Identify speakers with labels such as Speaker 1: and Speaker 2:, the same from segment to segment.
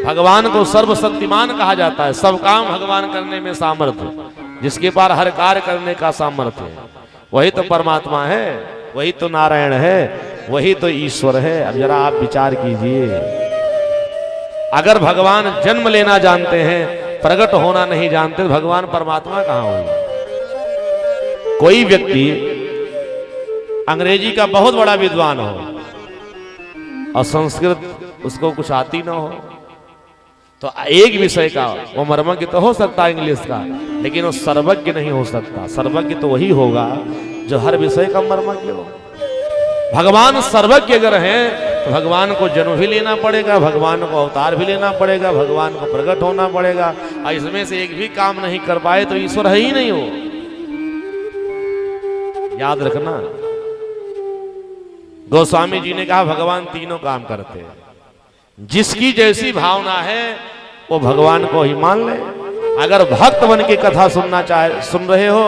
Speaker 1: भगवान को सर्वशक्तिमान कहा जाता है, सब काम भगवान करने में सामर्थ्य, जिसके पास हर कार्य करने का सामर्थ्य है, वही तो परमात्मा है, वही तो नारायण है, वही तो ईश्वर है। अब जरा आप विचार कीजिए, अगर भगवान जन्म लेना जानते हैं, प्रकट होना नहीं जानते, तो भगवान परमात्मा कहां होंगे? कोई व्यक्ति अंग्रेजी का बहुत बड़ा विद्वान हो और संस्कृत उसको कुछ आती ना हो, तो एक विषय का वो मर्मज्ञ तो हो सकता है इंग्लिश का, लेकिन वो सर्वज्ञ नहीं हो सकता। सर्वज्ञ तो वही होगा जो हर विषय का मर्मज्ञ हो। भगवान सर्वज्ञ अगर हैं तो भगवान को जन्म भी लेना पड़ेगा, भगवान को अवतार भी लेना पड़ेगा, भगवान को प्रकट होना पड़ेगा, और इसमें से एक भी काम नहीं कर पाए तो ईश्वर है ही नहीं हो। याद रखना, गोस्वामी जी ने कहा भगवान तीनों काम करते हैं, जिसकी जैसी भावना है वो भगवान को ही मान ले। अगर भक्त बन के कथा सुन रहे हो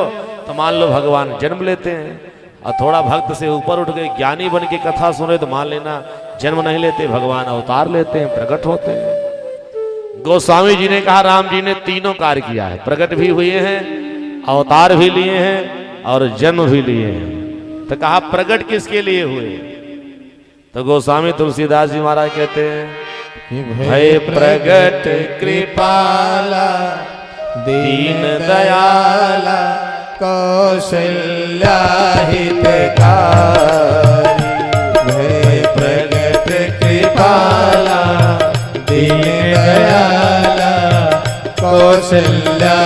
Speaker 1: तो मान लो भगवान जन्म लेते हैं, और थोड़ा भक्त से ऊपर उठ गए ज्ञानी बन के कथा सुन रहे तो मान लेना जन्म नहीं लेते, भगवान अवतार लेते हैं, प्रकट होते हैं। गोस्वामी जी ने कहा राम जी ने तीनों कार्य किया है, प्रकट भी हुए हैं, अवतार भी लिए हैं और जन्म भी लिए हैं। तो कहा प्रकट किसके लिए हुए? तो गोस्वामी तुलसीदास जी महाराज कहते हैं भय प्रगट कृपाला दीन दयाला कौशल्या हितकारी। भय प्रगट कृपाला दीन दयाला कौशल्या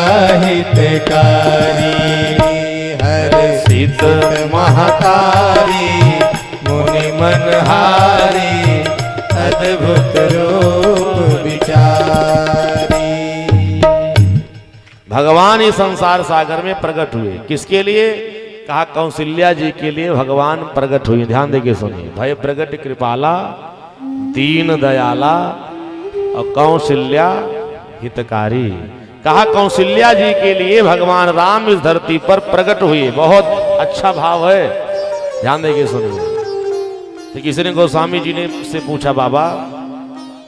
Speaker 1: हितकारी। हर्षित महतारी मुनि मनहारी अद्भुत रूप विचारी। भगवान इस संसार सागर में प्रकट हुए, किसके लिए? कहा कौशल्या जी के लिए भगवान प्रकट हुए। ध्यान देके सुनिए, भय प्रगट कृपाला दीन दयाला और कौशल्या हितकारी। कहा कौशल्या जी के लिए भगवान राम इस धरती पर प्रकट हुए। बहुत अच्छा भाव है, ध्यान देके सुनिए। तो किसी ने गोस्वामी जी ने से पूछा बाबा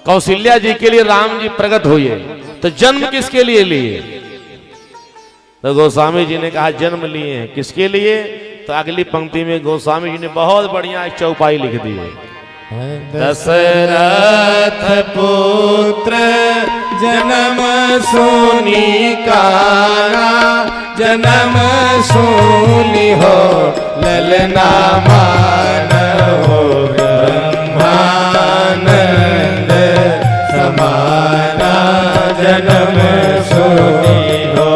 Speaker 1: कौशल्या जी के लिए राम जी प्रकट हुए, तो जन्म किसके लिए लिए? तो गोस्वामी जी ने कहा जन्म लिए हैं, किसके लिए? तो अगली पंक्ति में गोस्वामी जी ने बहुत बढ़िया एक चौपाई लिख दी है। दशरथ पुत्र जन्म सुनी काना, जन्म सुनी हो ललना मान हो ब्रह्मानंद समाना। जन्म सुनी हो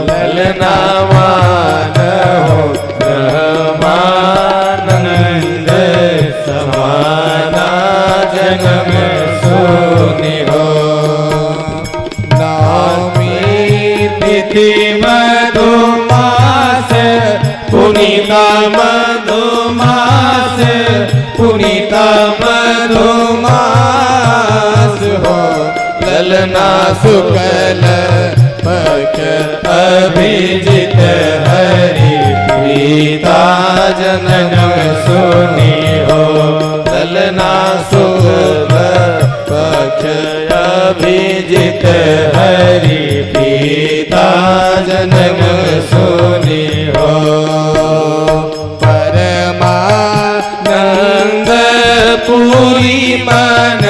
Speaker 1: ललना मान हो ब्रह्मानंद समाना। जन्म सुनी हो नवमी तिथि मधुमास पुनीता मधुमास पुनीता मधुमास हो ललना शुक्ल पक्ष अभिजित हरि प्रीता। जन्म सुनी हो ललना शुक्ल पक्ष अभिजित हरि प्रीता। जन्म सुनी हो परमानंद पूरी मन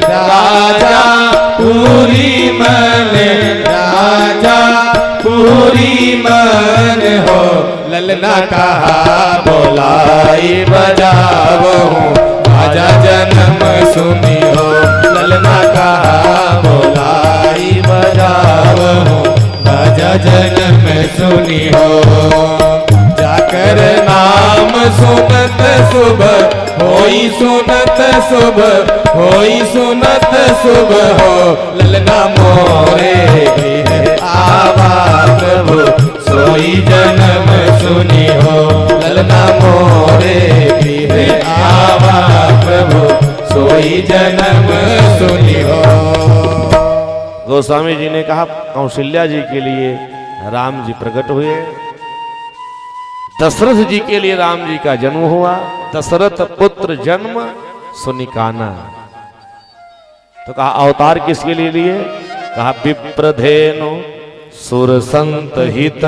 Speaker 1: राजा पूरी मन राजा पूरी मन हो ललना कहा बोलाई बजाओ राजा। जन्म सुनी हो ललना कहा बोलाई बजाओ राजा। जन्म सुनी हो जाकर नाम सुनत शुभ होई सुनत शुभ होई सुनत शुभ हो ललना मोरे गृह आवा प्रभु सोई। जन्म सुनी हो ललना मोरे गृह आवा प्रभु सोई। जन्म सुनी हो। गोस्वामी जी ने कहा कौशल्या जी के लिए राम जी प्रकट हुए, दशरथ जी के लिए राम जी का जन्म हुआ। दशरथ पुत्र जन्म सुनिकाना। तो कहा अवतार किसके लिए लिए? कहा विप्रधेनु सुर संत हित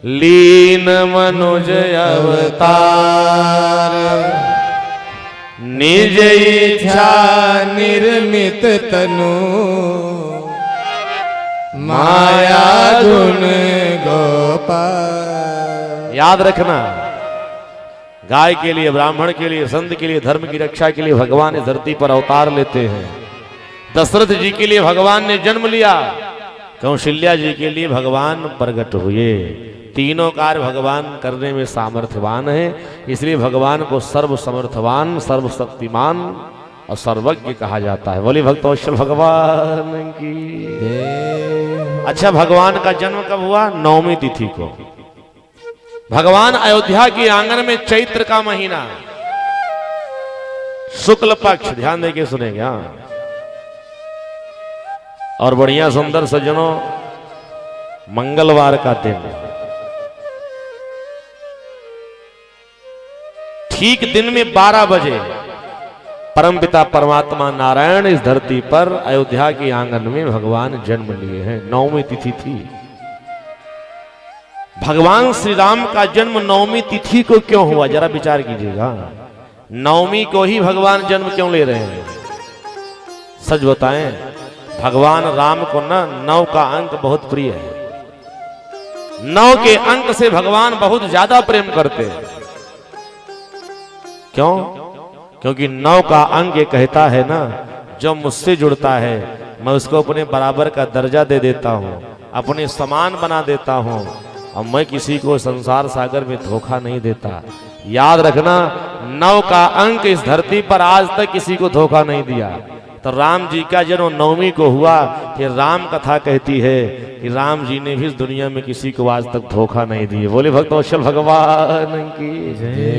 Speaker 1: लीन मनुज अवतार निज इच्छा
Speaker 2: निर्मित तनु माया गुण गोपाल।
Speaker 1: याद रखना, गाय के लिए, ब्राह्मण के लिए, संत के लिए, धर्म की रक्षा के लिए भगवान इस धरती पर अवतार लेते हैं। दशरथ जी के लिए भगवान ने जन्म लिया, कौशल्या जी के लिए भगवान प्रकट हुए। तीनों कार्य भगवान करने में सामर्थ्यवान है, इसलिए भगवान को सर्व समर्थवान, सर्वशक्तिमान और सर्वज्ञ कहा जाता है। बोली भक्तवत्सल भगवान की। अच्छा, भगवान का जन्म कब हुआ? 9वीं तिथि को। भगवान अयोध्या के आंगन में चैत्र का महीना, शुक्ल पक्ष, ध्यान देके सुनेंगे। हाँ, और बढ़िया सुंदर सज्जनों, मंगलवार का दिन, ठीक दिन में 12 बजे परमपिता परमात्मा नारायण इस धरती पर अयोध्या के आंगन में भगवान जन्म लिए हैं। 9वीं तिथि थी। भगवान श्री राम का जन्म 9वीं तिथि को क्यों हुआ, जरा विचार कीजिएगा। 9वीं को ही भगवान जन्म क्यों ले रहे हैं? सच बताएं, भगवान राम को ना 9 का अंक बहुत प्रिय है। 9 के अंक से भगवान बहुत ज्यादा प्रेम करते हैं। क्यों? क्योंकि 9 का अंक ये कहता है ना, जो मुझसे जुड़ता है मैं उसको अपने बराबर का दर्जा दे देता हूं, अपने समान बना देता हूं, और मैं किसी को संसार सागर में धोखा नहीं देता। याद रखना, 9 का अंक इस धरती पर आज तक किसी को धोखा नहीं दिया। तो राम जी का जन्म 9वीं को हुआ, कि राम कथा कहती है कि राम जी ने भी इस दुनिया में किसी को आज तक धोखा नहीं दिए। बोले भक्तवत्सल भगवान की जय।